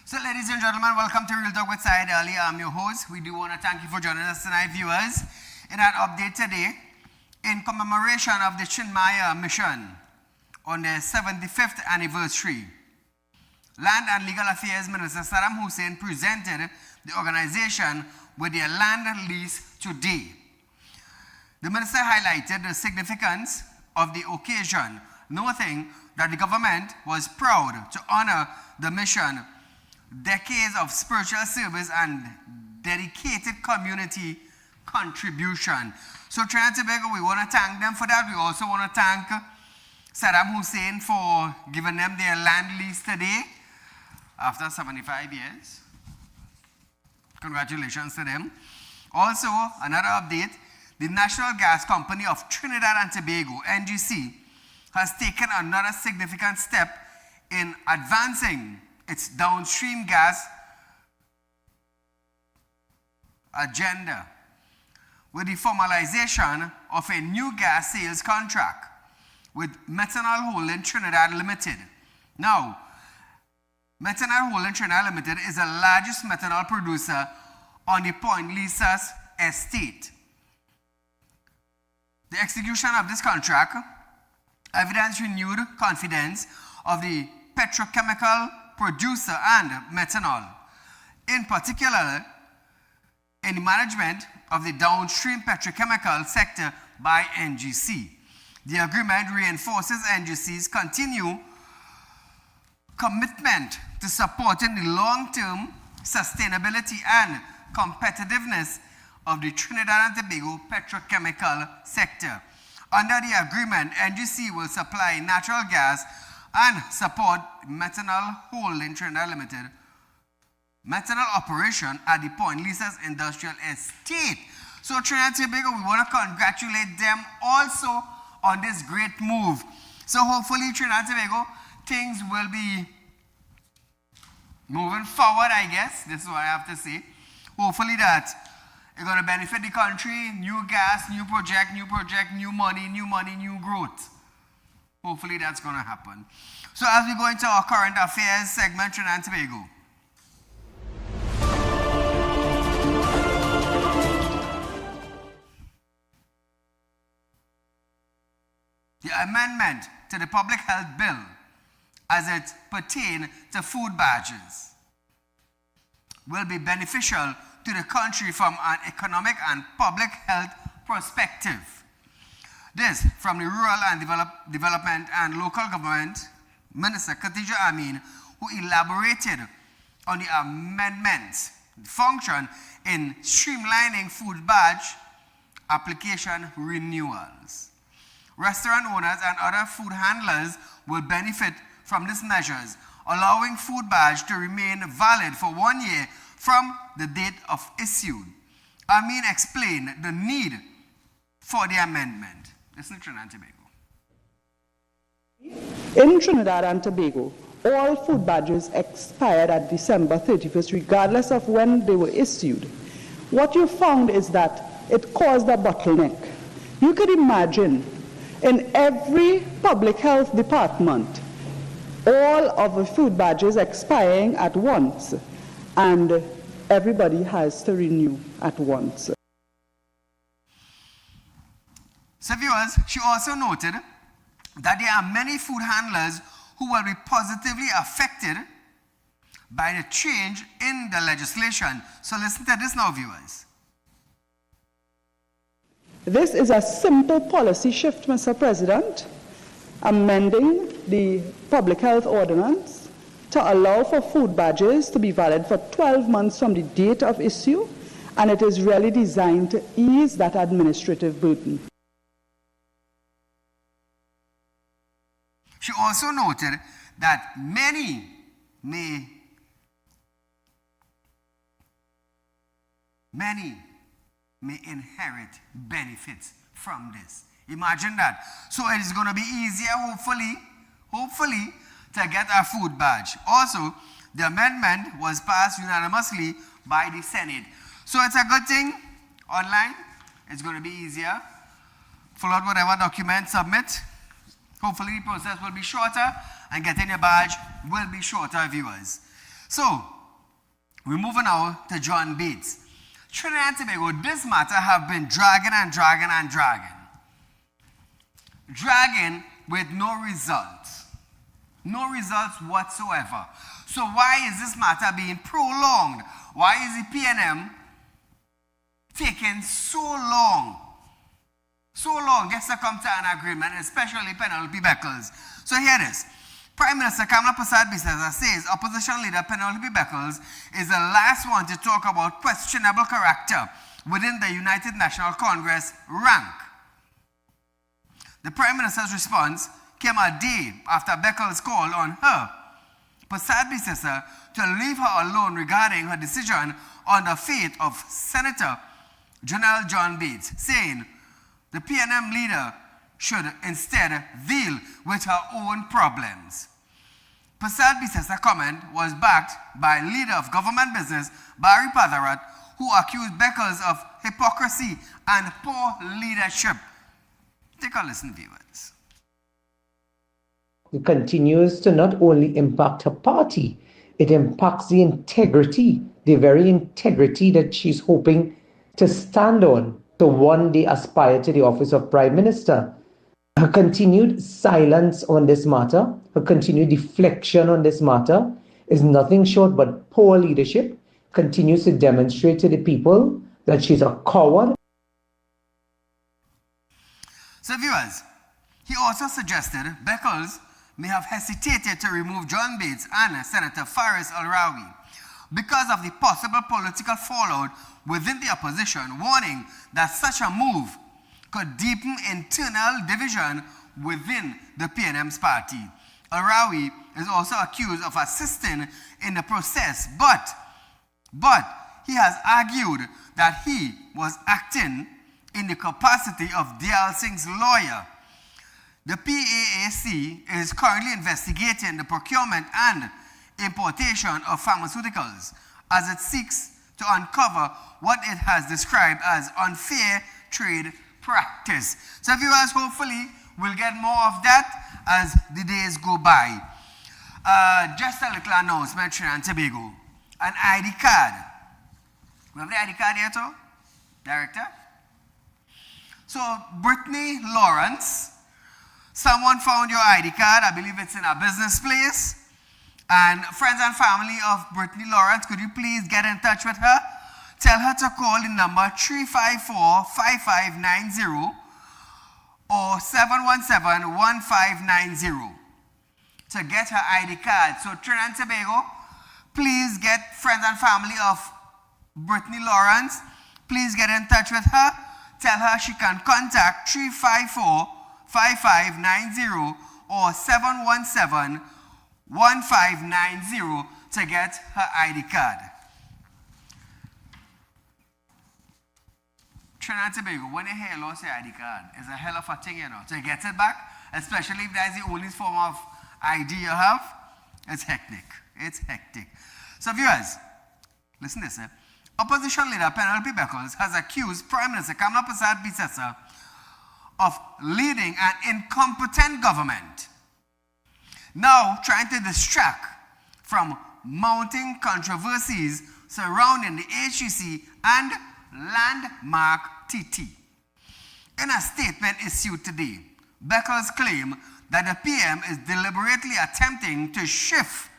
So ladies and gentlemen, welcome to Real Talk with Saieed Ali. I'm your host. We do want to thank you for joining us tonight, viewers, in an update today in commemoration of the Chinmaya mission on their 75th anniversary. Land and Legal Affairs Minister Saddam Hussein presented the organization with their land lease today. The minister highlighted the significance of the occasion, noting that the government was proud to honor the mission, decades of spiritual service and dedicated community contribution. So Trinidad and Tobago, we want to thank them for that. We also want to thank Saddam Hussein for giving them their land lease today after 75 years. Congratulations to them. Also, another update, the National Gas Company of Trinidad and Tobago, NGC, has taken another significant step in advancing its downstream gas agenda with the formalization of a new gas sales contract with Methanol Holding Trinidad Limited. Now, Methanol Holding Trinidad Limited is the largest methanol producer on the Point Lisas estate. The execution of this contract evidenced renewed confidence of the petrochemical producer and methanol, in particular in the management of the downstream petrochemical sector by NGC. The agreement reinforces NGC's continued commitment to supporting the long-term sustainability and competitiveness of the Trinidad and Tobago petrochemical sector. Under the agreement, NGC will supply natural gas and support Methanol Holding Trinidad Limited methanol operation at the Point Lisas Industrial Estate. So Trinidad and Tobago, we want to congratulate them also on this great move. So hopefully Trinidad and Tobago, things will be moving forward, I guess. This is what I have to say. Hopefully that it's going to benefit the country. New gas, new project, new money, new growth. Hopefully that's going to happen. So as we go into our current affairs segment, Trinidad and Tobago. The amendment to the Public Health Bill as it pertains to food badges will be beneficial to the country from an economic and public health perspective. This from the Rural and Development and Local Government Minister Khadija Amin, who elaborated on the amendment's function in streamlining food badge application renewals. Restaurant owners and other food handlers will benefit from these measures, allowing food badge to remain valid for 1 year from the date of issue. Amin explained the need for the amendment. Listen to Trinidad and Tobago. In Trinidad and Tobago, all food badges expired at December 31st, regardless of when they were issued. What you found is that it caused a bottleneck. You could imagine in every public health department, all of the food badges expiring at once, and everybody has to renew at once. So viewers, she also noted that there are many food handlers who will be positively affected by the change in the legislation. So listen to this now, viewers. This is a simple policy shift, Mr. President, amending the public health ordinance to allow for food badges to be valid for 12 months from the date of issue, and it is really designed to ease that administrative burden. She also noted that many may inherit benefits from this. Imagine that. So it is going to be easier, hopefully, to get a food badge. Also, the amendment was passed unanimously by the Senate. So it's a good thing. Online, it's going to be easier. Fill out whatever document, submit. Hopefully the process will be shorter and getting your badge will be shorter, viewers. So, We're moving now to John Bates. Trinidad and Tobago, this matter have been dragging and dragging and dragging. Dragging with no results. No results whatsoever. So why is this matter being prolonged? Why is the PNM taking so long? So long just to come to an agreement, especially Penelope Beckles. So here it is. Prime Minister Kamala Persad-Bissessar says opposition leader Penelope Beckles is the last one to talk about questionable character within the United National Congress rank. The Prime Minister's response came a day after Beckles called on her, Persad-Bissessar, to leave her alone regarding her decision on the fate of Senator General John Bates, saying the PNM leader should instead deal with her own problems. Persad-Bissessar's comment was backed by leader of government business Barry Cataract, who accused Beckles of hypocrisy and poor leadership. Take a listen, viewers. It continues to not only impact her party, it impacts the integrity, the very integrity that she's hoping to stand on to one day aspire to the office of Prime Minister. Her continued silence on this matter, her continued deflection on this matter is nothing short but poor leadership, continues to demonstrate to the people that she's a coward. So viewers, he also suggested Beckles may have hesitated to remove John Bates and Senator Faris Al-Rawi because of the possible political fallout within the opposition, warning that such a move could deepen internal division within the PNM's party. Al-Rawi is also accused of assisting in the process, but he has argued that he was acting in the capacity of Dayal Singh's lawyer. The PAAC is currently investigating the procurement and importation of pharmaceuticals as it seeks to uncover what it has described as unfair trade practice. So viewers, hopefully we'll get more of that as the days go by. Just a little announcement, Trinidad and Tobago. An ID card. We have the ID card here too? Director? So, Brittany Lawrence, someone found your ID card. I believe it's in a business place. And friends and family of Brittany Lawrence, could you please get in touch with her? Tell her to call the number 354-5590 or 717-1590 to get her ID card. So Trinidad and Tobago, please get friends and family of Brittany Lawrence. Please get in touch with her. Tell her she can contact 354-5590 or 717-1590 to get her ID card. Trinidad and Tobago, when you hear lost your ID card, it's a hell of a thing, you know. To get it back, especially if that's the only form of ID you have, it's hectic. It's hectic. So viewers, listen to this. Opposition leader Penelope Beckles has accused Prime Minister Kamala Persad-Bissessar of leading an incompetent government, now trying to distract from mounting controversies surrounding the HEC and landmark TT. In a statement issued today, Beckles claimed that the PM is deliberately attempting to shift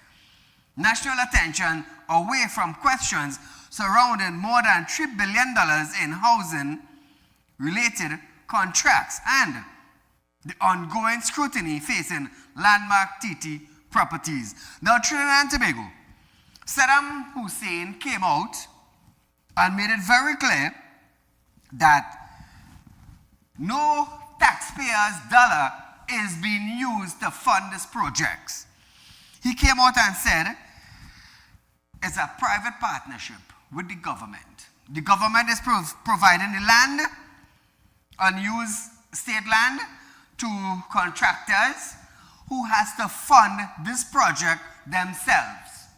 national attention away from questions surrounding more than $3 billion in housing-related contracts and the ongoing scrutiny facing landmark TT properties. Now, Trinidad and Tobago, Saddam Hussein came out and made it very clear that no taxpayer's dollar is being used to fund these projects. He came out and said it's a private partnership with the government. The government is providing the land, unused state land, to contractors who has to fund this project themselves.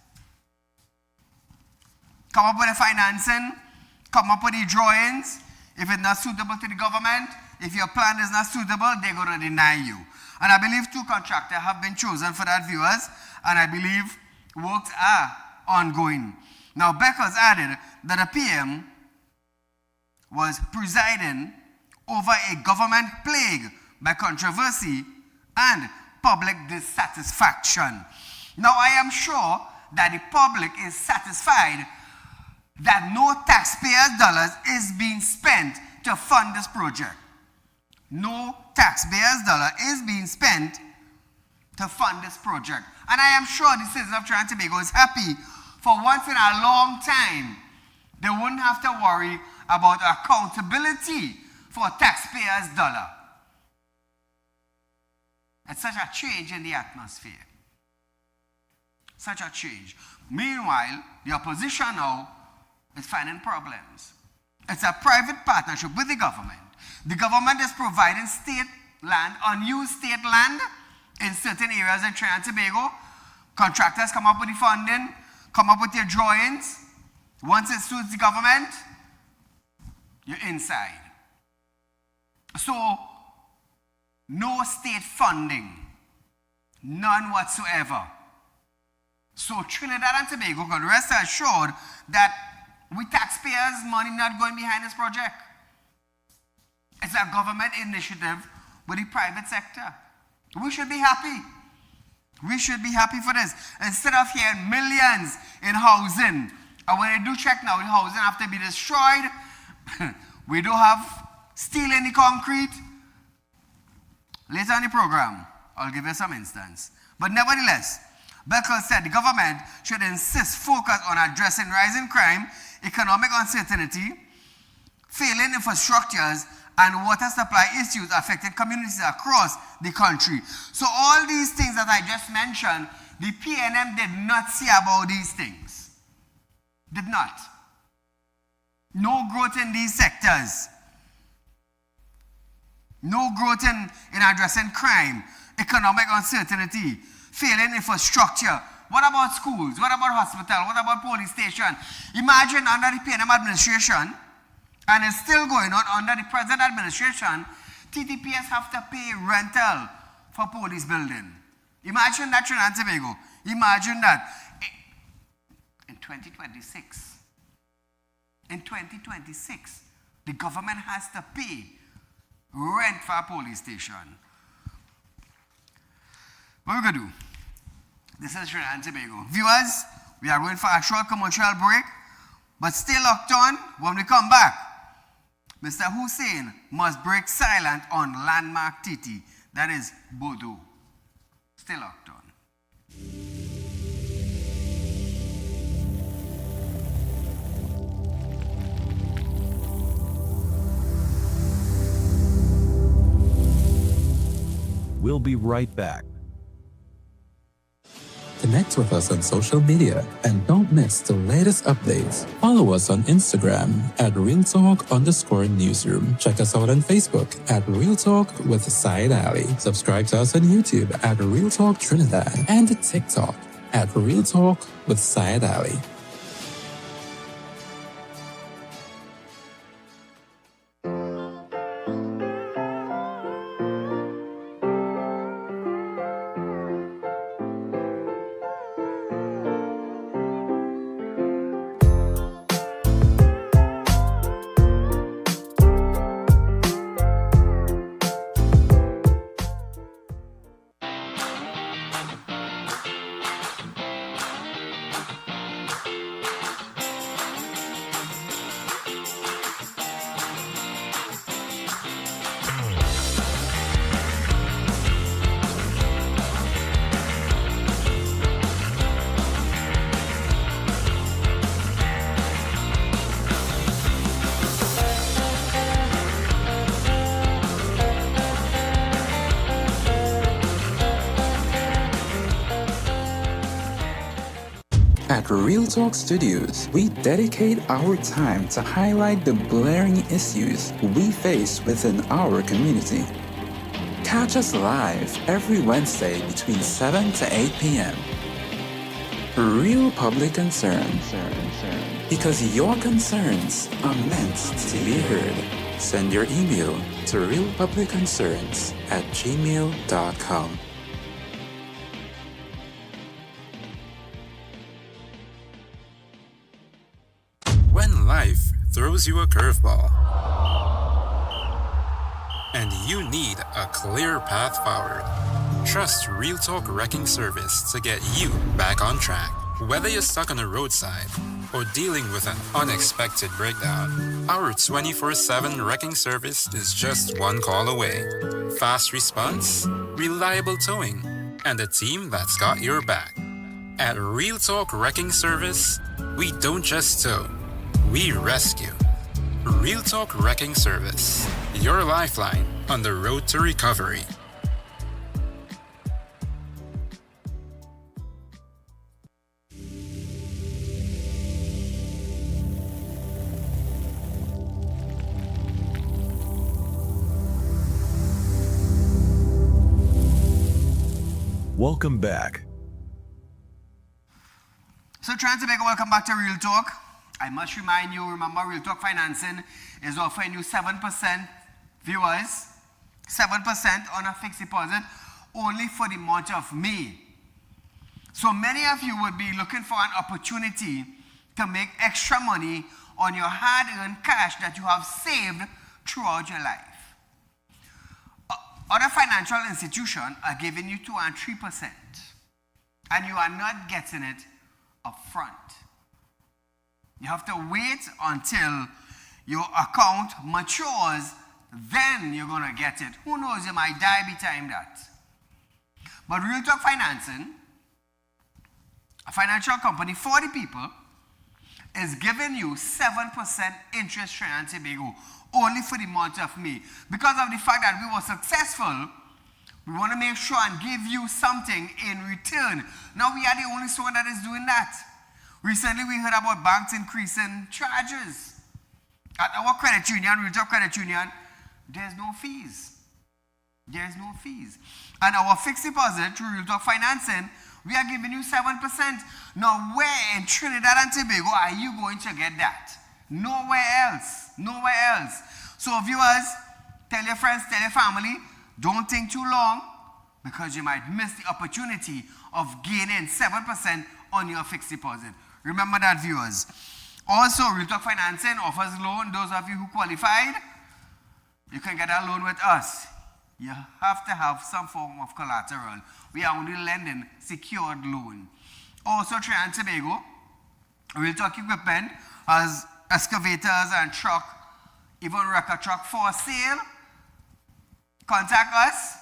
Come up with the financing, come up with the drawings. If it's not suitable to the government, if your plan is not suitable, they're going to deny you. And I believe 2 contractors have been chosen for that, viewers, and I believe works are ongoing. Now, Beckers added that the PM was presiding over a government plagued by controversy and public dissatisfaction. Now, I am sure that the public is satisfied that no taxpayers' dollars is being spent to fund this project. No taxpayers' dollar is being spent to fund this project. And I am sure the citizens of Trinidad and Tobago is happy for once in a long time. They wouldn't have to worry about accountability for taxpayers' dollar. It's such a change in the atmosphere. Such a change. Meanwhile, the opposition now is finding problems. It's a private partnership with the government. The government is providing state land, unused state land in certain areas in Trinidad and Tobago. Contractors come up with the funding, come up with their drawings. Once it suits the government, you're inside. So, no state funding, none whatsoever. So Trinidad and Tobago can rest assured that we taxpayers' money not going behind this project. It's a government initiative with the private sector. We should be happy. We should be happy for this. Instead of hearing millions in housing, and when they do check now, the housing have to be destroyed. We don't have steel in the concrete. Later in the program, I'll give you some instance. But nevertheless, Beckles said the government should insist focus on addressing rising crime, economic uncertainty, failing infrastructures, and water supply issues affecting communities across the country. So all these things that I just mentioned, the PNM did not see about these things. Did not. No growth in these sectors. No growth in addressing crime, economic uncertainty, failing infrastructure. What about schools? What about hospital? What about police station? Imagine under the PNM administration, and it's still going on under the present administration, TTPS have to pay rental for police building. Imagine that, Trinidad and Tobago. Imagine that. In 2026, the government has to pay rent for a police station. What we're going to do? This is Trinidad and Tobago. Viewers, we are going for a short commercial break, but stay locked on. When we come back, Mr. Hussein must break silent on landmark TT, that is Bodo. Stay locked on. We'll be right back. Connect with us on social media and don't miss the latest updates. Follow us on Instagram at RealTalk_Newsroom. Check us out on Facebook at Real Talk with Saieed Ali. Subscribe to us on YouTube at Real Talk Trinidad and TikTok at Real Talk with Saieed Ali. At Real Talk Studios, we dedicate our time to highlight the glaring issues we face within our community. Catch us live every Wednesday between 7 to 8 p.m. Real Public Concerns. Because your concerns are meant to be heard. Send your email to realpublicconcerns@gmail.com. life throws you a curveball, and you need a clear path forward, trust Real Talk Wrecking Service to get you back on track. Whether you're stuck on a roadside or dealing with an unexpected breakdown, our 24/7 wrecking service is just one call away. Fast response, reliable towing, and a team that's got your back. At Real Talk Wrecking Service, we don't just tow, we rescue. Real Talk Wrecking Service, your lifeline on the road to recovery. Welcome back. So trying to make a welcome back to Real Talk. I must remind you, remember Real Talk Financing is offering you 7% viewers, 7% on a fixed deposit only for the month of May. So many of you would be looking for an opportunity to make extra money on your hard-earned cash that you have saved throughout your life. Other financial institutions are giving you 2 and 3%, and you are not getting it up front. You have to wait until your account matures, then you're going to get it. Who knows, you might die behind that. But Real Talk Financing, a financial company for the people, is giving you 7% interest rate in Tobago only for the month of May. Because of the fact that we were successful, we want to make sure and give you something in return. Now we are the only one that is doing that. Recently we heard about banks increasing charges. At our credit union, Real Talk Credit Union, there's no fees. There's no fees. And our fixed deposit through Real Talk Financing, we are giving you 7%. Now where in Trinidad and Tobago are you going to get that? Nowhere else. Nowhere else. So viewers, tell your friends, tell your family, don't think too long because you might miss the opportunity of gaining 7% on your fixed deposit. Remember that, viewers. Also, Real Talk Financing offers loan. Those of you who qualified, you can get a loan with us. You have to have some form of collateral. We are only lending secured loan. Also, Trinidad and Tobago, Real Talk Equipment has excavators and truck, even record truck for sale. Contact us.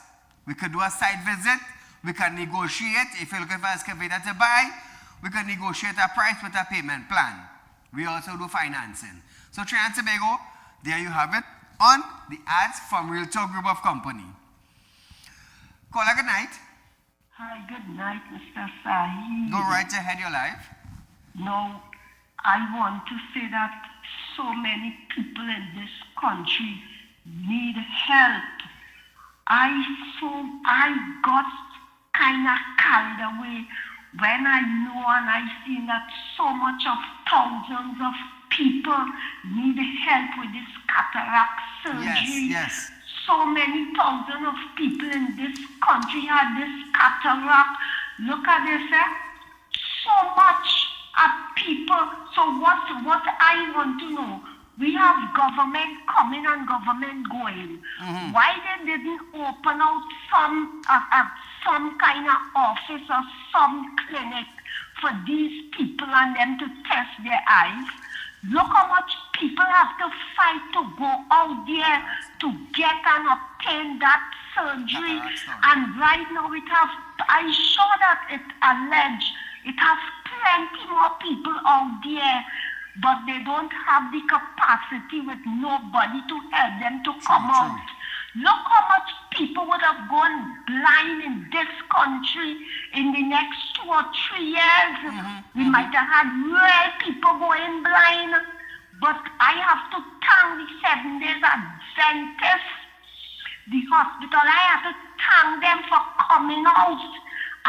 We could do a site visit. We can negotiate. If you're looking for an excavator to buy, we can negotiate a price with a payment plan. We also do financing. So Trinidad and Tobago, there you have it on the ads from Real Talk Group of Company. Caller, good night. Hi, good night, Mr. Saieed. Go right ahead, you're live. No, I want to say that so many people in this country need help. I got kind of carried away when I know and I see that so much of thousands of people need help with this cataract surgery. Yes. So many thousands of people in this country had this cataract. Look at this, so much of people. So what I want to know, we have government coming and government going. Why they didn't open out some kind of office or some clinic for these people and them to test their eyes? Look how much people have to fight to go out there to get and obtain that surgery. And right now I saw that it alleged it has plenty more people out there, but they don't have the capacity with nobody to help them to come out. Look how much people would have gone blind in this country in the next 2 or 3 years. We might have had real people going blind. But I have to thank the 7 Days Adventists, the hospital. I have to thank them for coming out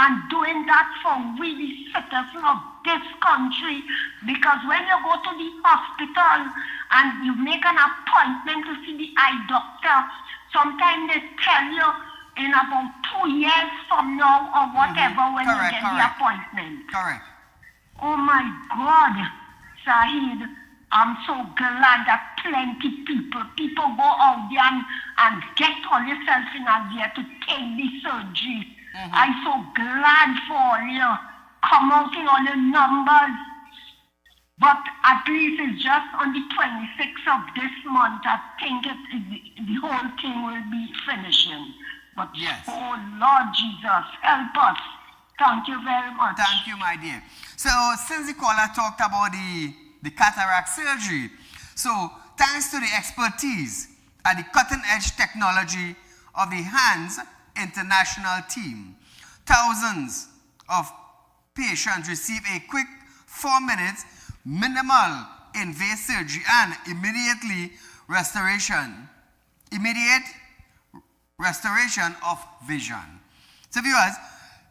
and doing that for we, the citizens of this country. Because when you go to the hospital and you make an appointment to see the eye doctor, sometimes they tell you in about 2 years from now or whatever when you get the appointment. Correct. Oh my God, Saheed, I'm so glad that plenty people go out there and get all yourself in there to take the surgery. I'm so glad for all you come out in all the numbers. But at least it's just on the 26th of this month, I think the whole thing will be finishing. But yes. Oh Lord Jesus, help us. Thank you very much. Thank you, my dear. So since the caller talked about the cataract surgery, so thanks to the expertise and the cutting-edge technology of the HANDS international team, thousands of patients receive a quick 4 minutes minimal invasive surgery and immediate restoration of vision. So viewers,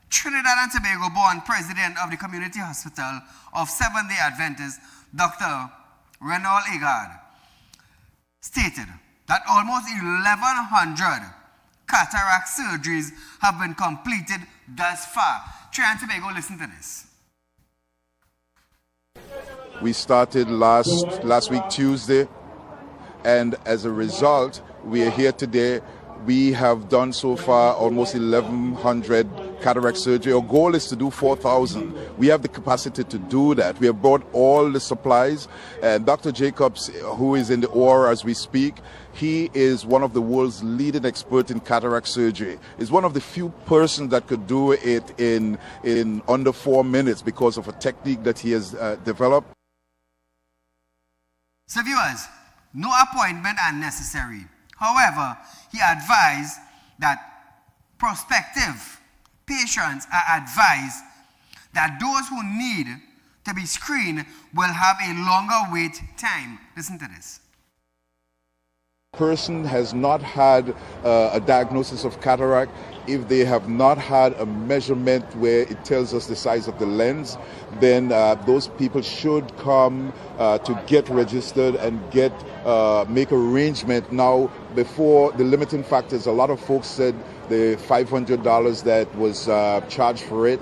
Trinidad and Tobago born president of the Community Hospital of Seventh-day Adventists, Dr. Renald Agard, stated that almost 1,100 cataract surgeries have been completed thus far. Trinidad and Tobago, listen to this. We started last week Tuesday, and as a result, we are here today. We have done so far almost 1,100 cataract surgery. Our goal is to do 4,000. We have the capacity to do that. We have brought all the supplies, and Dr. Jacobs, who is in the OR as we speak, he is one of the world's leading experts in cataract surgery. He's one of the few persons that could do it in under 4 minutes because of a technique that he has developed. So viewers, no appointment are necessary. However, he advised that prospective patients are advised that those who need to be screened will have a longer wait time. Listen to this. Person has not had a diagnosis of cataract, if they have not had a measurement where it tells us the size of the lens, then those people should come to get registered and make arrangement. Now, before the limiting factors, a lot of folks said the $500 that was charged for it,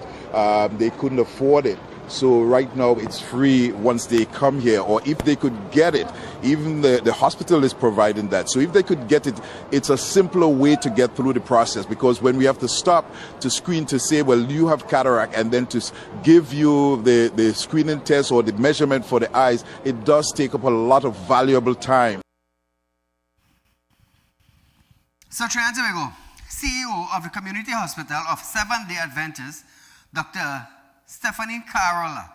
they couldn't afford it. So right now it's free once they come here, or if they could get it, even the hospital is providing that. So if they could get it, it's a simpler way to get through the process, because when we have to stop to screen to say, well, you have cataract, and then to give you the screening test or the measurement for the eyes, it does take up a lot of valuable time. So Trinidad and Tobago, CEO of the Community Hospital of Seventh-day Adventists, Dr. Stephanie Carola,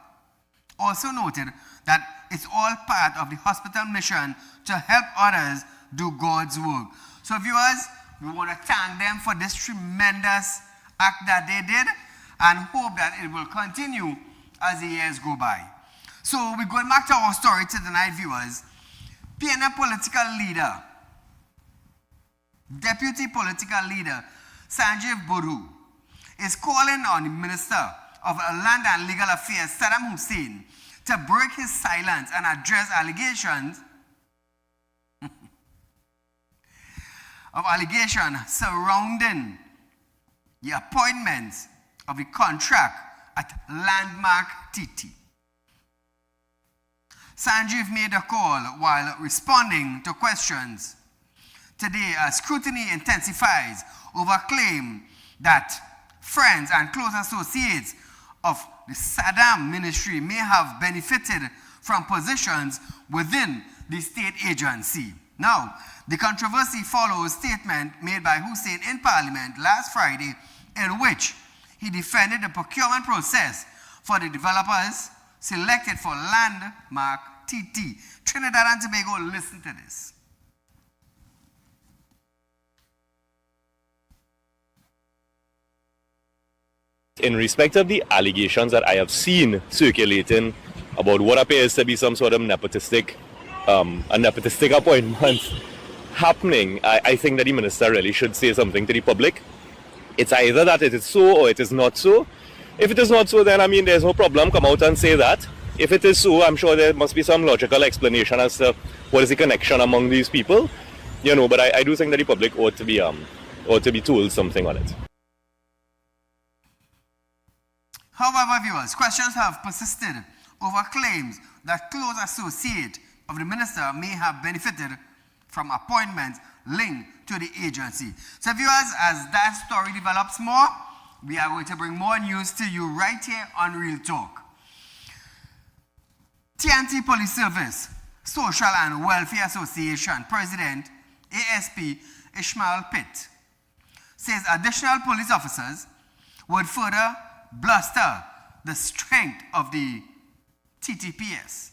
also noted that it's all part of the hospital mission to help others do God's work. So viewers, we want to thank them for this tremendous act that they did and hope that it will continue as the years go by. So we're going back to our story tonight, viewers. Being a political leader, Deputy Political Leader Sanjeev Buru is calling on the Minister of Land and Legal Affairs, Saddam Hussein, to break his silence and address allegations surrounding the appointment of the contract at Landmark TT. Sanjeev made a call while responding to questions today as scrutiny intensifies over claim that friends and close associates of the Saddam ministry may have benefited from positions within the state agency. Now, the controversy follows a statement made by Hussein in Parliament last Friday, in which he defended the procurement process for the developers selected for Landmark TT. Trinidad and Tobago, listen to this. In respect of the allegations that I have seen circulating about what appears to be some sort of nepotistic appointment happening, I think that the minister really should say something to the public. It's either that it is so or it is not so. If it is not so, then I mean there's no problem, come out and say that. If it is so, I'm sure there must be some logical explanation as to what is the connection among these people. You know, but I do think that the public ought to be told something on it. However, viewers, questions have persisted over claims that close associate of the minister may have benefited from appointments linked to the agency. So viewers, as that story develops more, we are going to bring more news to you right here on Real Talk. TNT Police Service Social and Welfare Association President ASP Ishmael Pitt says additional police officers would further bolster the strength of the TTPS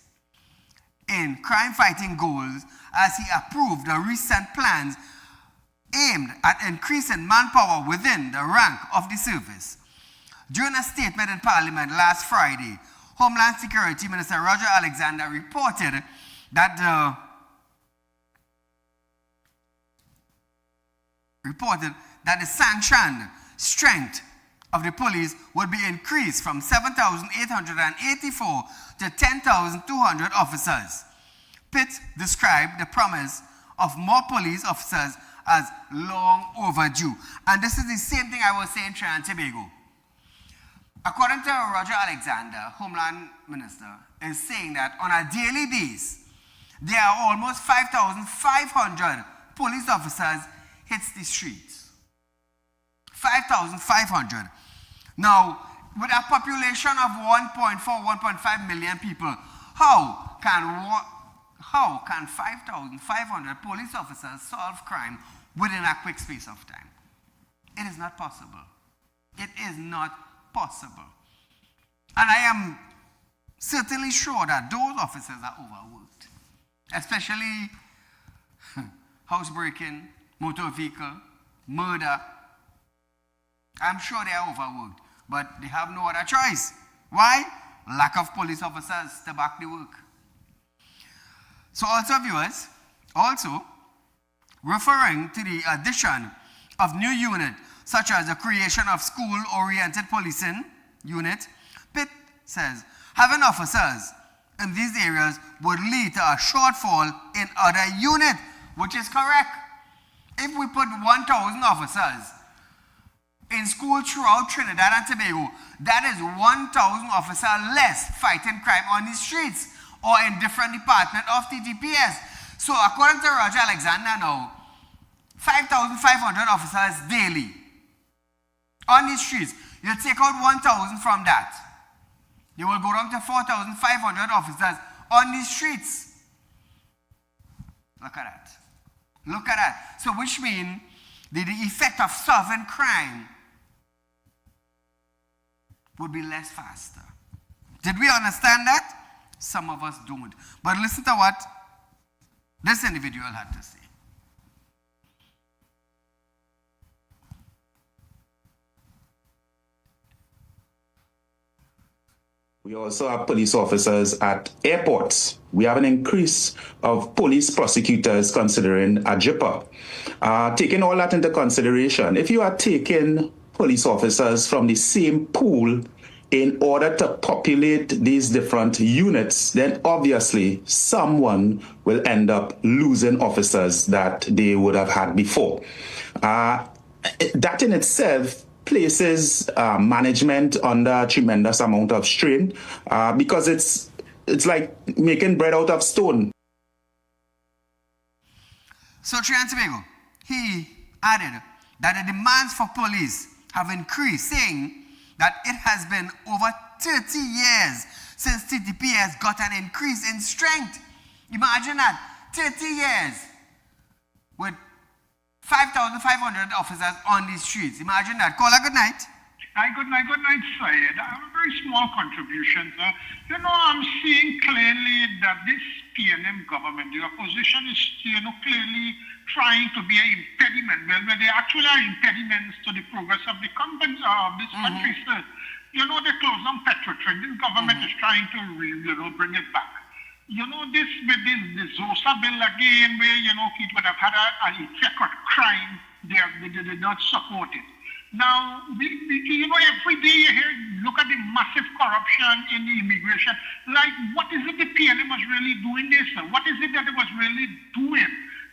in crime-fighting goals as he approved the recent plans aimed at increasing manpower within the rank of the service. During a statement in Parliament last Friday, Homeland Security Minister Roger Alexander reported that the sanctioned strength of the police would be increased from 7,884 to 10,200 officers. Pitt described the promise of more police officers as long overdue. And this is the same thing I was saying in Trinidad and Tobago. According to Roger Alexander, Homeland Minister, is saying that on a daily basis, there are almost 5,500 police officers hits the streets. 5,500. Now, with a population of 1.4, 1.5 million people, how can 5,500 police officers solve crime within a quick space of time? It is not possible. It is not possible. And I am certainly sure that those officers are overworked, especially housebreaking, motor vehicle, murder. I'm sure they are overworked, but they have no other choice. Why? Lack of police officers to back the work. So also viewers, referring to the addition of new units such as the creation of school-oriented policing unit, Pitt says having officers in these areas would lead to a shortfall in other units, which is correct. If we put 1,000 officers in school throughout Trinidad and Tobago, that is 1,000 officers less fighting crime on the streets or in different departments of TTPS. So according to Roger Alexander now, 5,500 officers daily on the streets. You take out 1,000 from that. You will go down to 4,500 officers on the streets. Look at that. Look at that. So which means the effect of solving crime would be less faster. Did we understand that? Some of us don't. But listen to what this individual had to say. We also have police officers at airports. We have an increase of police prosecutors considering a JIPA. Taking all that into consideration, if you are taking police officers from the same pool in order to populate these different units, then obviously someone will end up losing officers that they would have had before. That in itself places management under a tremendous amount of strain because it's like making bread out of stone. So Trinidad and Tobago, he added that the demands for police have increased, saying that it has been over 30 years since TTPS got an increase in strength. Imagine that, 30 years with 5,500 officers on the streets. Imagine that. Caller, good night. Hi, good night, Saieed. I have a very small contribution. I'm seeing clearly that this PNM government, the opposition is, clearly trying to be an impediment, where they actually are impediments to the progress of the country, sir. They closed down Petrotrin. This government is trying to, bring it back. This with the Zosa bill again, where, it would have had an effect on crime, they did not support it. Now, every day you hear, look at the massive corruption in the immigration. Like, what is it the PNM was really doing this? What is it that it was really doing?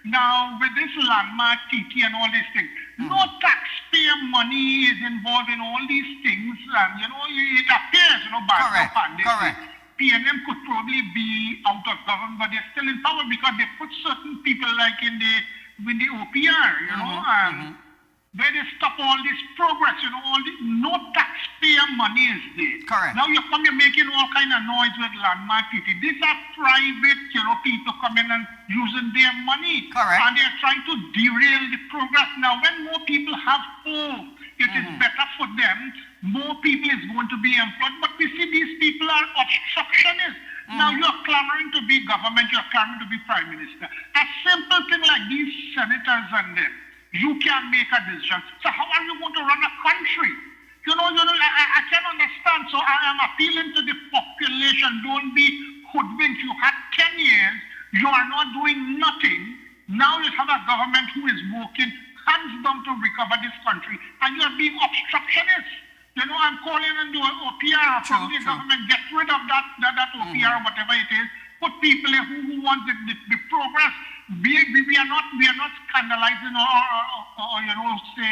Now, with this landmark, TT and all these things, no taxpayer money is involved in all these things. And, it appears, Correct. PNM could probably be out of government, but they're still in power because they put certain people like in the OPR, you know, where they stop all this progress, you know, no taxpayer money is there. Correct. Now you're making all kind of noise with landmark TT. These are private, you know, people coming and using their money. Correct. And they're trying to derail the progress. Now when more people have home, it is better for them. More people is going to be employed. But we see these people are obstructionists. Now you're clamoring to be government, you're clamoring to be prime minister. A simple thing like these senators and them, you can make a decision. So how are you going to run a country? You know, I can understand. So I am appealing to the population. Don't be hoodwinked. You had 10 years. You are not doing nothing. Now you have a government who is working hands down to recover this country. And you are being obstructionist. You know, I'm calling on the OPR from the government. Get rid of that OPR, whatever it is. Put people who want the progress. We are not scandalizing or you know, say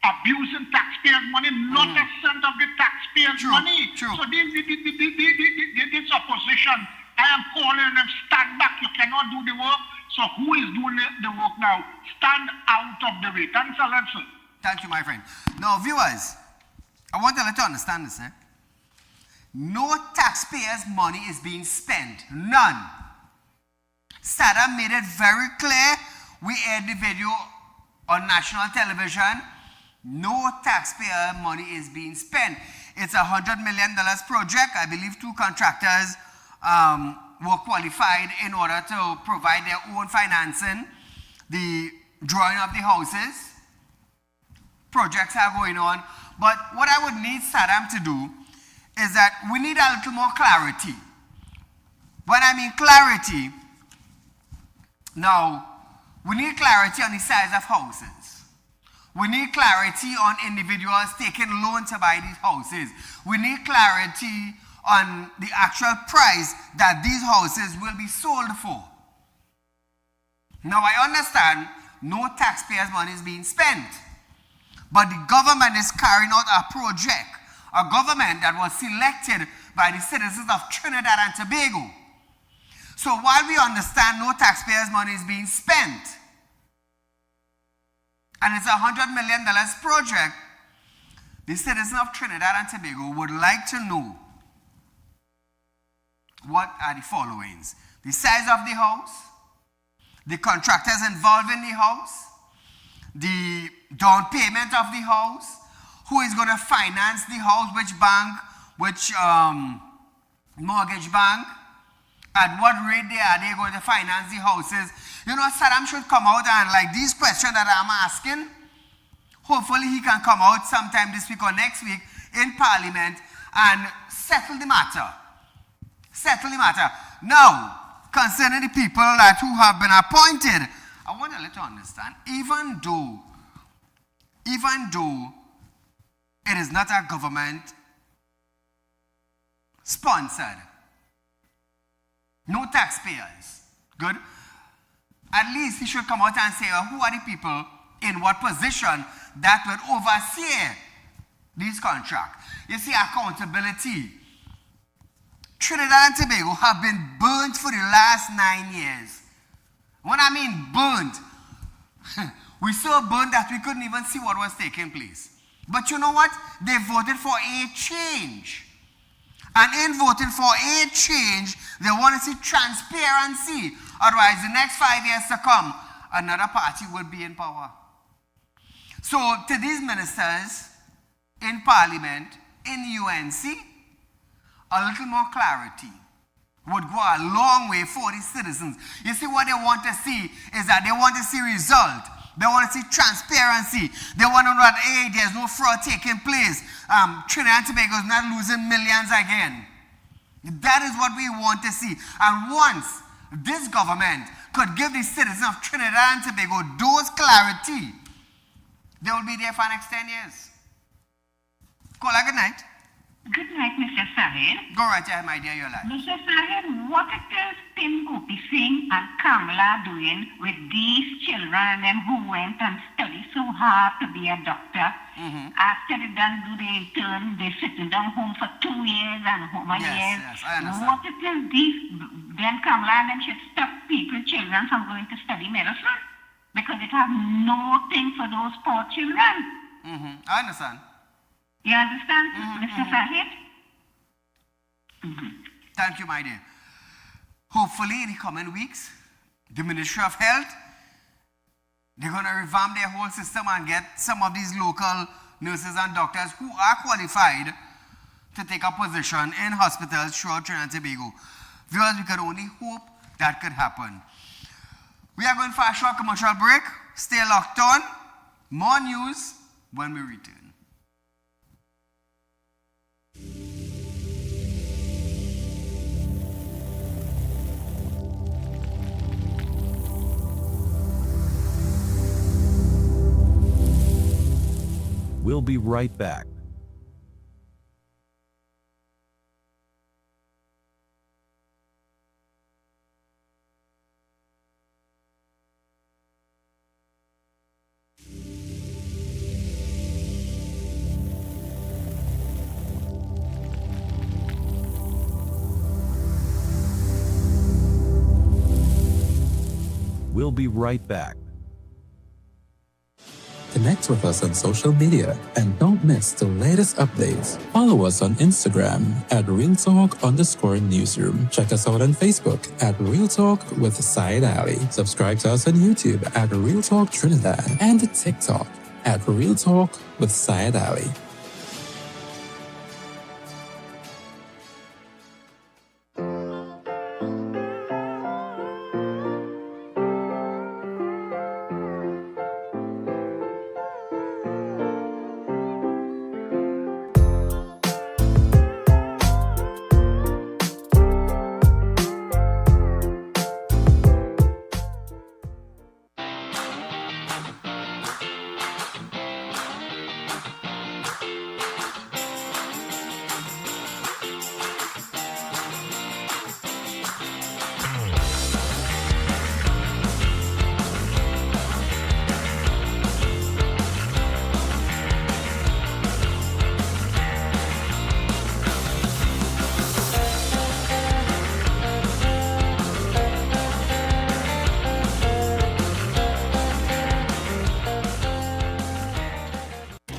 abusing taxpayers' money. Not a cent of the taxpayers' money. So this opposition, I am calling them, stand back. You cannot do the work. So who is doing the work now? Stand out of the way. Thanks a lot, sir. Thank you, my friend. Now, viewers, I want to let you understand this. No taxpayers' money is being spent. None. Saddam made it very clear. We aired the video on national television. No taxpayer money is being spent. It's a $100 million project. I believe 2 contractors were qualified in order to provide their own financing. The drawing of the houses. Projects are going on. But what I would need Saddam to do is that we need a little more clarity. When I mean clarity, now, we need clarity on the size of houses. We need clarity on individuals taking loans to buy these houses. We need clarity on the actual price that these houses will be sold for. Now, I understand no taxpayers' money is being spent, but the government is carrying out a project, a government that was selected by the citizens of Trinidad and Tobago. So while we understand no taxpayers' money is being spent, and it's a $100 million project, the citizens of Trinidad and Tobago would like to know what are the followings: the size of the house, the contractors involved in the house, the down payment of the house, who is going to finance the house, which bank, which mortgage bank, at what rate are they going to finance the houses. You know, Saddam should come out and, like these questions that I'm asking, hopefully he can come out sometime this week or next week in Parliament and settle the matter. Settle the matter. Now, concerning the people who have been appointed, I want to let you understand, even though it is not a government sponsored, no taxpayers, good, at least he should come out and say, who are the people in what position that would oversee these contracts. You see, accountability. Trinidad and Tobago have been burnt for the last 9 years. When I mean burnt, we so burnt that we couldn't even see what was taking place. But you know what? They voted for a change. And in voting for a change, they want to see transparency. Otherwise, the next 5 years to come, another party will be in power. So, to these ministers in Parliament, in UNC, a little more clarity would go a long way for the citizens. You see, what they want to see is that they want to see result. They want to see transparency. They want to know that, hey, there's no fraud taking place. Trinidad and Tobago is not losing millions again. That is what we want to see. And once this government could give the citizens of Trinidad and Tobago those clarity, they will be there for the next 10 years. Call a good night. Good night, Mr. Saieed. Go right ahead, my dear, you're live. Mr. Saieed, what it is Tim Gopi Singh and Kamala doing with these children and them who went and studied so hard to be a doctor? After they done do the intern, they sitting down home for 2 years and home a year. Yes, I understand. What it is then Kamala and them should stop children from going to study medicine because it has no thing for those poor children. I understand. You understand, Mr. Saieed? Thank you, my dear. Hopefully, in the coming weeks, the Ministry of Health, they're going to revamp their whole system and get some of these local nurses and doctors who are qualified to take a position in hospitals throughout Trinidad and Tobago. Viewers, we can only hope that could happen. We are going for a short commercial break. Stay locked on. More news when we return. We'll be right back. We'll be right back. Connect with us on social media and don't miss the latest updates. Follow us on Instagram at RealTalk_Newsroom. Check us out on Facebook at Real Talk with Saieed Ali. Subscribe to us on YouTube at Real Talk Trinidad and TikTok at Real Talk with Saieed Ali.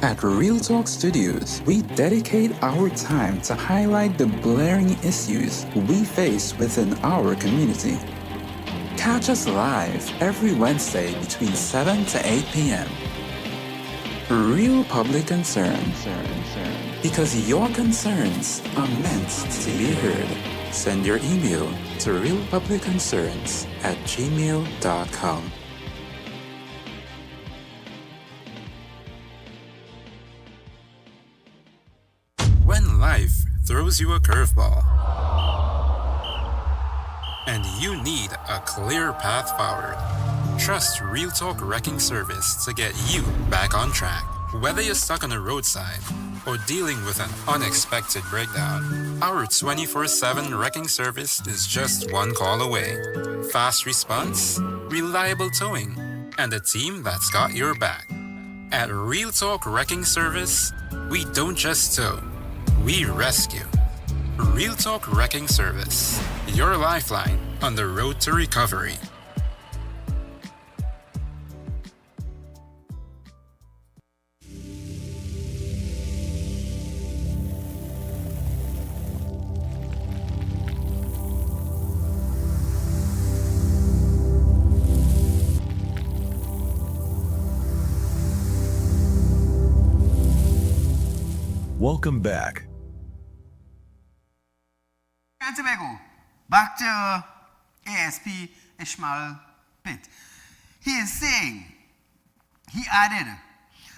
At Real Talk Studios, we dedicate our time to highlight the blaring issues we face within our community. Catch us live every Wednesday between 7 to 8 p.m. Real Public Concerns. Because your concerns are meant to be heard. Send your email to realpublicconcerns@gmail.com. When life throws you a curveball and you need a clear path forward, trust Real Talk Wrecking Service to get you back on track. Whether you're stuck on the roadside or dealing with an unexpected breakdown, our 24/7 wrecking service is just one call away. Fast response, reliable towing, and a team that's got your back. At Real Talk Wrecking Service, we don't just tow, we rescue. Real Talk Wrecking Service, your lifeline on the road to recovery. Welcome back. And Tobago, back to ASP Ishmael Pitt. He is saying, he added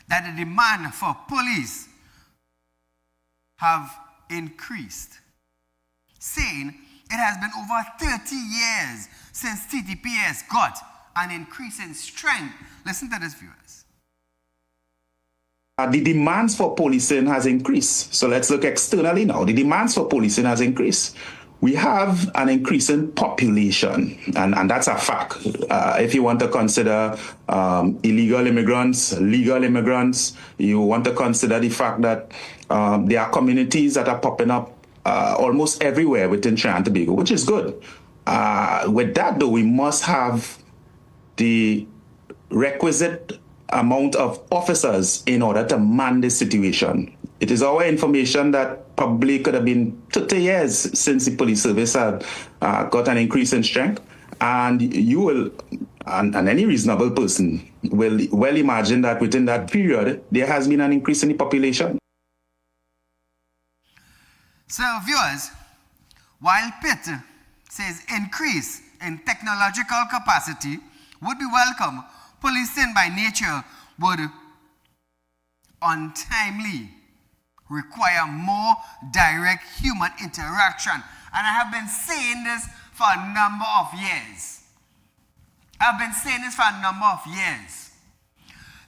that the demand for police have increased, saying it has been over 30 years since TTPS got an increase in strength. Listen to this, viewers. The demands for policing has increased. So let's look externally now. The demands for policing has increased. We have an increasing population, and that's a fact. If you want to consider illegal immigrants, legal immigrants, you want to consider the fact that there are communities that are popping up almost everywhere within Trinidad and Tobago, which is good. With that, though, we must have the requisite amount of officers in order to man this situation. It is our information that probably could have been 30 years since the police service had got an increase in strength. And you will, and any reasonable person will well imagine that within that period, there has been an increase in the population. So viewers, while Pitt says increase in technological capacity would be welcome, policing by nature would untimely require more direct human interaction. And I have been saying this for a number of years.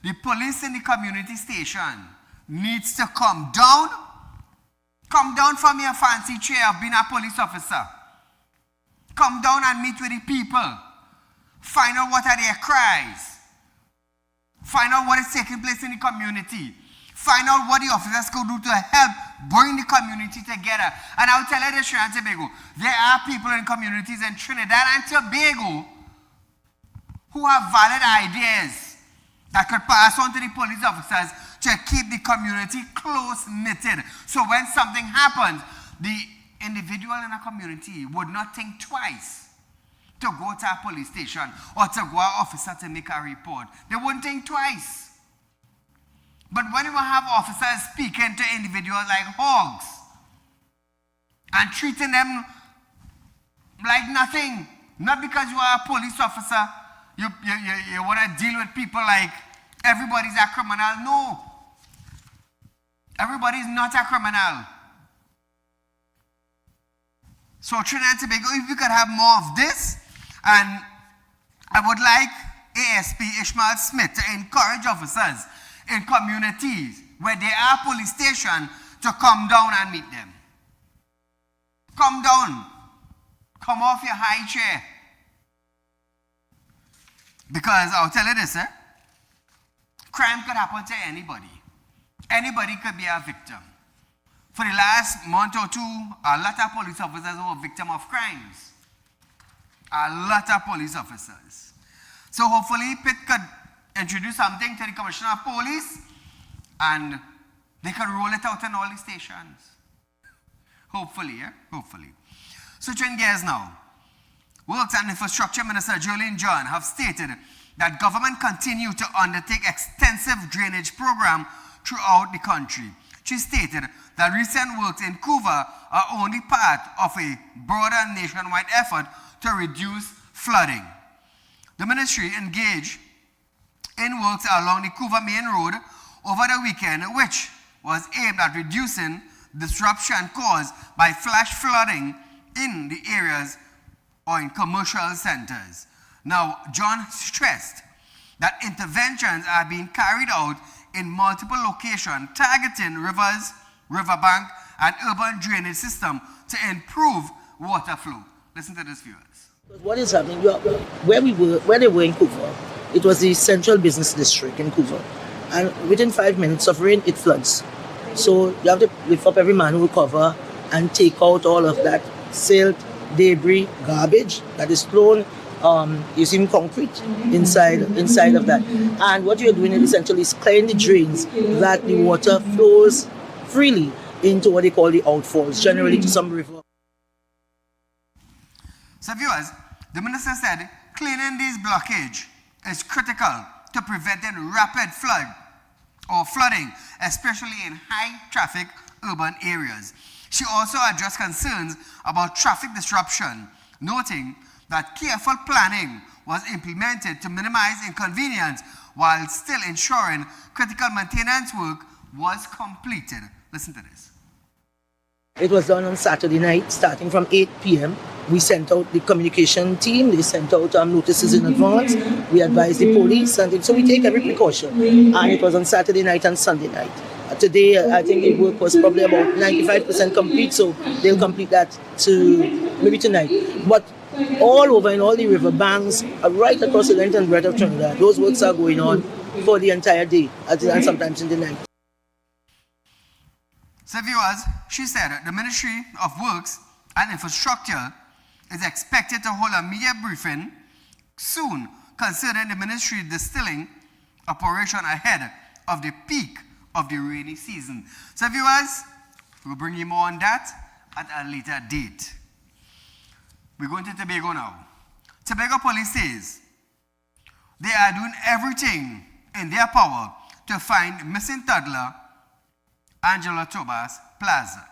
The police in the community station needs to come down from your fancy chair of being a police officer. Come down and meet with the people. Find out what are their cries. Find out what is taking place in the community. Find out what the officers could do to help bring the community together. And I'll tell you this, Trinidad and Tobago, there are people in communities in Trinidad and Tobago who have valid ideas that could pass on to the police officers to keep the community close-knitted. So when something happens, the individual in a community would not think twice to go to a police station or to go to an officer to make a report. They wouldn't think twice. But when you have officers speaking to individuals like hogs and treating them like nothing, not because you are a police officer, you want to deal with people like everybody's a criminal. No. Everybody's not a criminal. So Trinidad and Tobago, if we could have more of this, and I would like ASP Ishmael Smith to encourage officers in communities where there are police stations to come down and meet them. Come down. Come off your high chair. Because I'll tell you this, crime could happen to anybody. Anybody could be a victim. For the last month or two, a lot of police officers were victims of crimes. A lot of police officers. So hopefully Pitt could introduce something to the Commissioner of Police and they could roll it out in all the stations. Hopefully, hopefully. Switching gears now. Works and Infrastructure Minister Jolene John have stated that government continue to undertake extensive drainage program throughout the country. She stated that recent works in Couva are only part of a broader nationwide effort to reduce flooding. The ministry engaged in works along the Couva Main Road over the weekend, which was aimed at reducing disruption caused by flash flooding in the areas or in commercial centers. Now, John stressed that interventions are being carried out in multiple locations, targeting rivers, riverbank, and urban drainage system to improve water flow. Listen to this, viewers. What is happening? Where they were in Couva, it was the central business district in Couva, and within 5 minutes of rain, it floods. So you have to lift up every manhole cover and take out all of that silt, debris, garbage that is thrown using concrete inside of that. And what you're doing essentially is clearing the drains that the water flows freely into what they call the outfalls, generally to some river. So viewers, the minister said cleaning this blockage is critical to preventing rapid flooding, especially in high traffic urban areas. She also addressed concerns about traffic disruption, noting that careful planning was implemented to minimize inconvenience while still ensuring critical maintenance work was completed. Listen to this. It was done on Saturday night, starting from 8 p.m. We sent out the communication team, they sent out notices in advance, we advised the police, and so we take every precaution. And it was on Saturday night and Sunday night. Today, I think the work was probably about 95% complete, so they'll complete that to maybe tonight. But all over in all the river banks, right across the length and breadth of Trinidad, those works are going on for the entire day and sometimes in the night. So viewers, she said the Ministry of Works and Infrastructure is expected to hold a media briefing soon concerning the ministry distilling operation ahead of the peak of the rainy season. So viewers, we'll bring you more on that at a later date. We're going to Tobago now. Tobago police says they are doing everything in their power to find missing toddler Angela Tobas Plaza,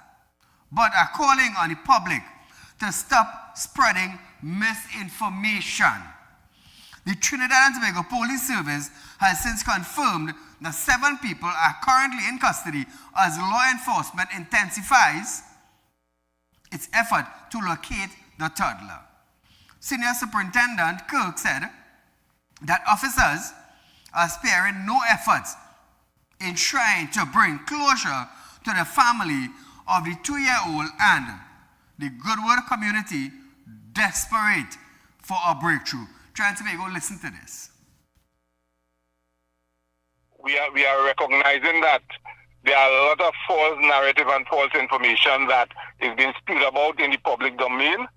but are calling on the public to stop spreading misinformation. The Trinidad and Tobago Police Service has since confirmed that 7 people are currently in custody as law enforcement intensifies its effort to locate the toddler. Senior Superintendent Kirk said that officers are sparing no efforts in trying to bring closure to the family of the 2-year-old and the Goodwood community desperate for a breakthrough. Trying to listen to this. We are recognizing that there are a lot of false narrative and false information that is being spewed about in the public domain.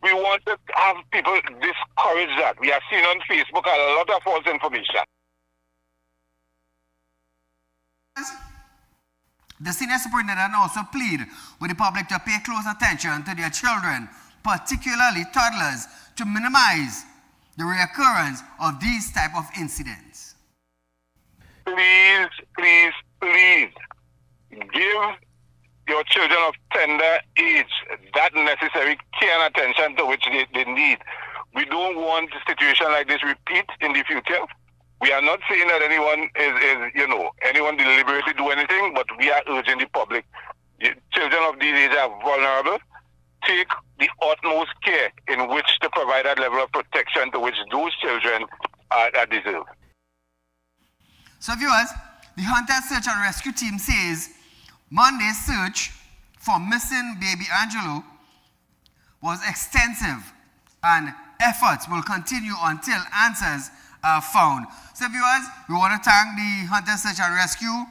We want to have people discourage that. We are seeing on Facebook a lot of false information. The senior superintendent also pleaded with the public to pay close attention to their children, particularly toddlers, to minimize the reoccurrence of these type of incidents. Please, please, please give your children of tender age that necessary care and attention to which they need. We don't want a situation like this repeat in the future. We are not saying that anyone anyone deliberately do anything, but we are urging the public. The children of these ages are vulnerable. Take the utmost care in which to provide that level of protection to which those children are deserve. So viewers, the Hunter Search and Rescue Team says Monday's search for missing baby Angelo was extensive and efforts will continue until answers are found. So viewers, we want to thank the Hunter Search and Rescue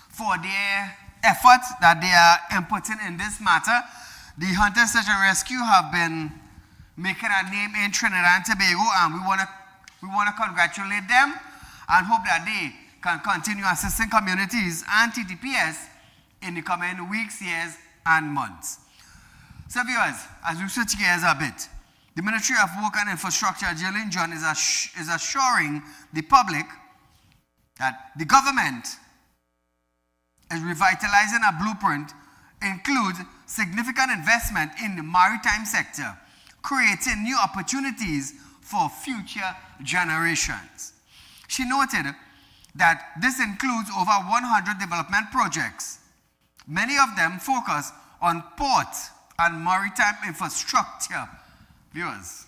for their efforts that they are inputting in this matter. The Hunter Search and Rescue have been making a name in Trinidad and Tobago, and we want to congratulate them and hope that they can continue assisting communities and TTPS in the coming weeks, years, and months. So viewers, as we switch gears a bit, the Ministry of Work and Infrastructure, Jillian John, is assuring the public that the government is revitalizing a blueprint, includes significant investment in the maritime sector, creating new opportunities for future generations. She noted that this includes over 100 development projects. Many of them focus on port and maritime infrastructure. Viewers.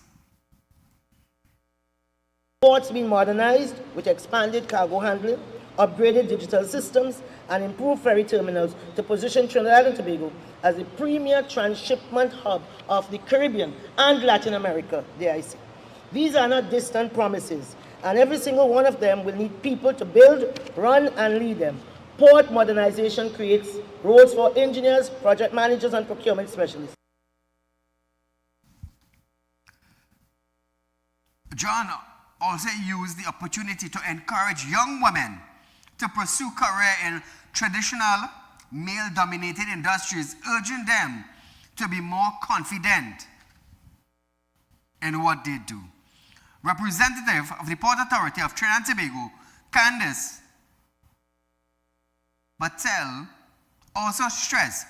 Ports being modernized with expanded cargo handling, upgraded digital systems, and improved ferry terminals to position Trinidad and Tobago as the premier transshipment hub of the Caribbean and Latin America, dare I say. These are not distant promises, and every single one of them will need people to build, run, and lead them. Port modernization creates roles for engineers, project managers, and procurement specialists. John also used the opportunity to encourage young women to pursue career in traditional male-dominated industries, urging them to be more confident in what they do. Representative of the Port Authority of Trinidad and Tobago, Candice Battelle, also stressed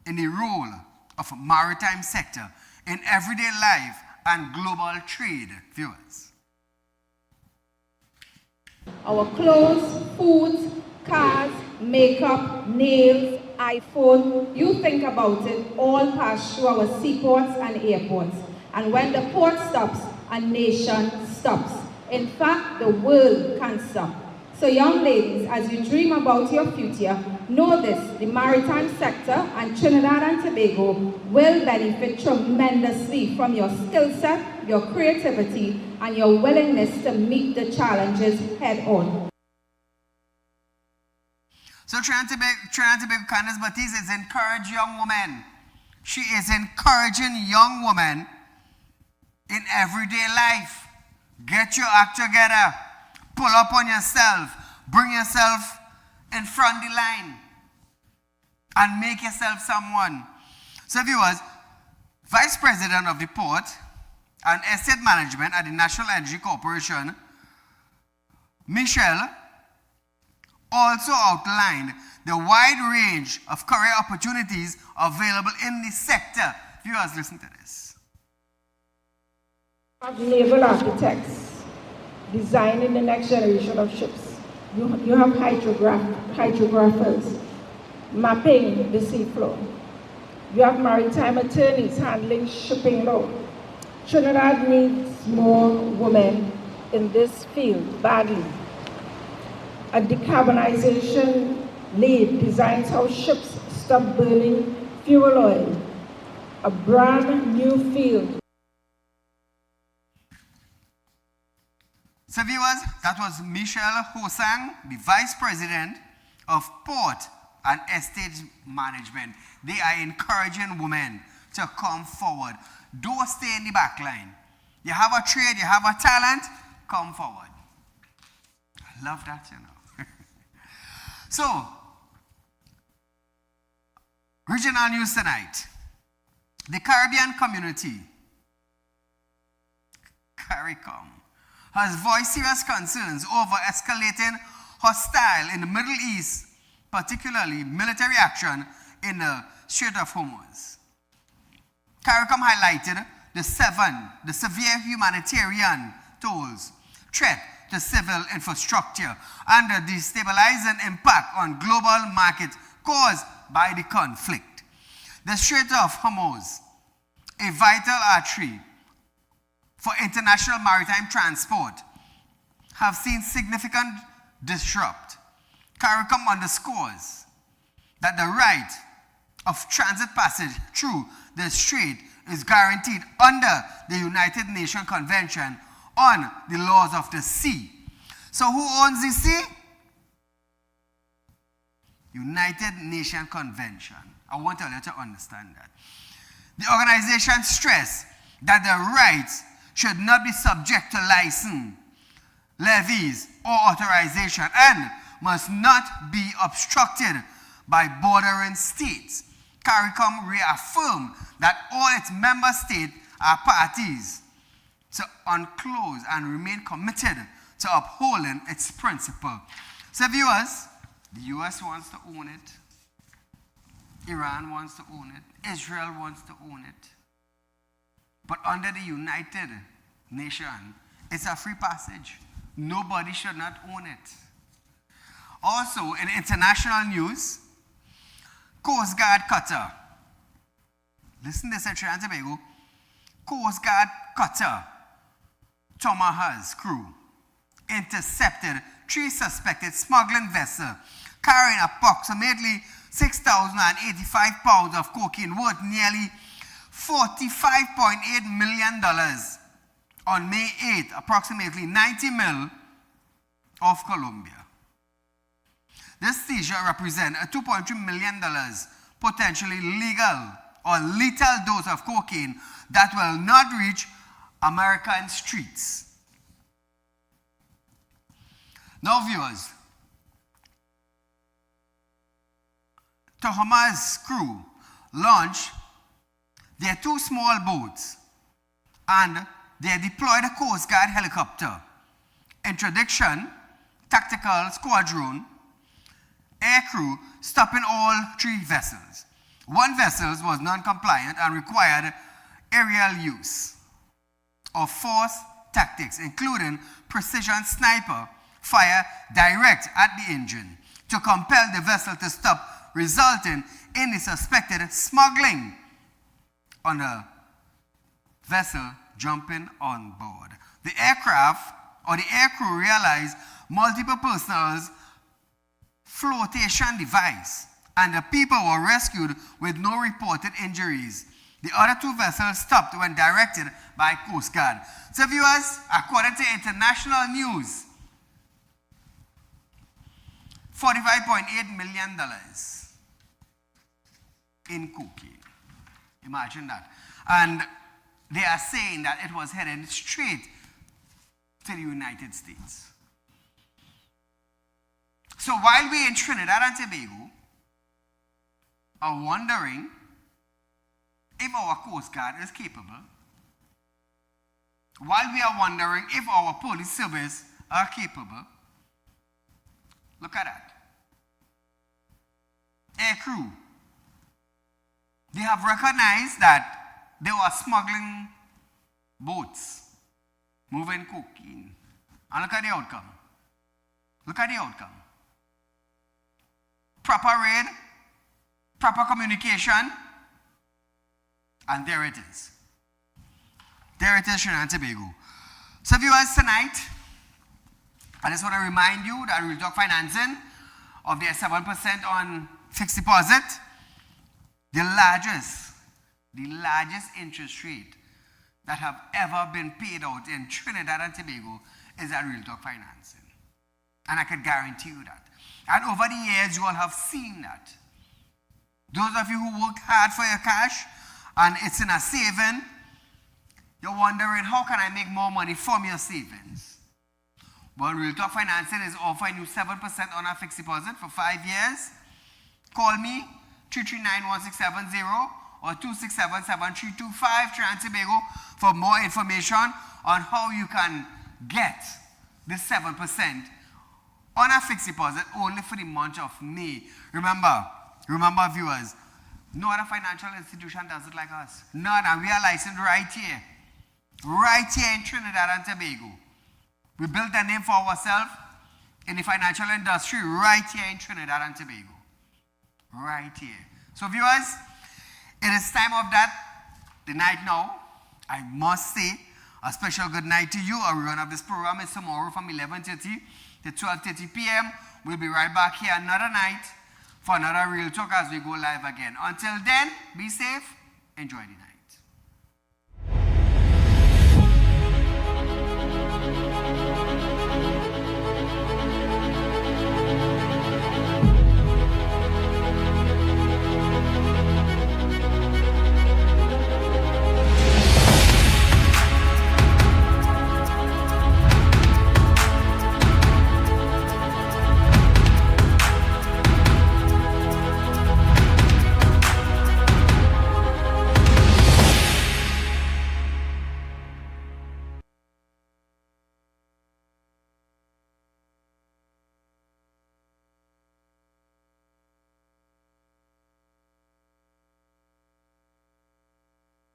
in the role of maritime sector in everyday life and global trade. Viewers. Our clothes, food, cars, makeup, nails, iPhone, you think about it, all pass through our seaports and airports. And when the port stops, a nation stops. In fact, the world can't stop. So young ladies, as you dream about your future, know this, the maritime sector and Trinidad and Tobago will benefit tremendously from your skill set, your creativity, and your willingness to meet the challenges head on. So Trinidad and Tobago Candace Batiste is encouraging young women. She is encouraging young women in everyday life. Get your act together. Pull up on yourself. Bring yourself in front of the line. And make yourself someone. So viewers, Vice President of the Port and Estate Management at the National Energy Corporation, Michelle, also outlined the wide range of career opportunities available in the sector. Viewers, listen to this. Naval architects designing the next generation of ships. You have hydrographers mapping the seafloor. You have maritime attorneys handling shipping law. Trinidad needs more women in this field badly. A decarbonization lead designs how ships stop burning fuel oil. A brand new field. So viewers, that was Michelle Hosang, the Vice President of Port and Estate Management. They are encouraging women to come forward. Don't stay in the back line. You have a trade, you have a talent, come forward. I love that, you know. So, regional news tonight. The Caribbean community, CARICOM, has voiced serious concerns over escalating hostile in the Middle East, particularly military action in the Strait of Hormuz. CARICOM highlighted the severe humanitarian tolls, threat to civil infrastructure, and the destabilizing impact on global markets caused by the conflict. The Strait of Hormuz, a vital artery for international maritime transport, have seen significant disrupt. CARICOM underscores that the right of transit passage through the strait is guaranteed under the United Nations Convention on the Laws of the Sea. So who owns the sea? United Nations Convention. I want you to understand that. The organization stressed that the rights should not be subject to license, levies, or authorization, and must not be obstructed by bordering states. CARICOM reaffirmed that all its member states are parties to UNCLOS and remain committed to upholding its principle. So viewers, the US wants to own it, Iran wants to own it, Israel wants to own it. But under the United Nations, it's a free passage. Nobody should not own it. Also, in international news, Coast Guard cutter. Listen to this at Trinidad and Tobago. Coast Guard cutter Tomahawk's crew intercepted 3 suspected smuggling vessels carrying approximately 6,085 pounds of cocaine worth nearly $45.8 million on May 8th, approximately 90 mil of Colombia. This seizure represents a $2.3 million potentially legal or lethal dose of cocaine that will not reach American streets. Now viewers, Tomahawk's crew launched their 2 small boats and they deployed a Coast Guard helicopter, introduction, tactical squadron, air crew, stopping all 3 vessels. 1 vessel was non-compliant and required aerial use of force tactics, including precision sniper fire direct at the engine to compel the vessel to stop resulting in the suspected smuggling on the vessel jumping on board. The aircraft or the aircrew realized multiple personnel's flotation device, and the people were rescued with no reported injuries. The other two vessels stopped when directed by Coast Guard. So viewers, according to international news, $45.8 million in cocaine. Imagine that. And they are saying that it was headed straight to the United States. So while we in Trinidad and Tobago are wondering if our Coast Guard is capable, while we are wondering if our police service are capable, look at that. Air crew. They have recognized that they were smuggling boats, moving cocaine. And look at the outcome. Look at the outcome. Proper raid, proper communication, and there it is. There it is, Trinidad and Tobago. So viewers, tonight, I just want to remind you that Real Talk Financing of their 7% on fixed deposit, the largest interest rate that have ever been paid out in Trinidad and Tobago is at Real Talk Financing. And I can guarantee you that. And over the years, you all have seen that. Those of you who work hard for your cash and it's in a saving, you're wondering, how can I make more money from your savings? Well, Real Talk Financing is offering you 7% on a fixed deposit for 5 years. Call me, 339-1670 or 267-7325 Trinidad and Tobago for more information on how you can get this 7% on a fixed deposit only for the month of May. Remember viewers, no other financial institution does it like us. None, and we are licensed right here in Trinidad and Tobago. We built a name for ourselves in the financial industry right here in Trinidad and Tobago. Right here. So viewers, it is time of the night now. I must say a special good night to you. Our run of this program is tomorrow from 11:30 to 12:30 p.m. We'll be right back here another night for another Real Talk as we go live again. Until then, be safe, enjoy the night.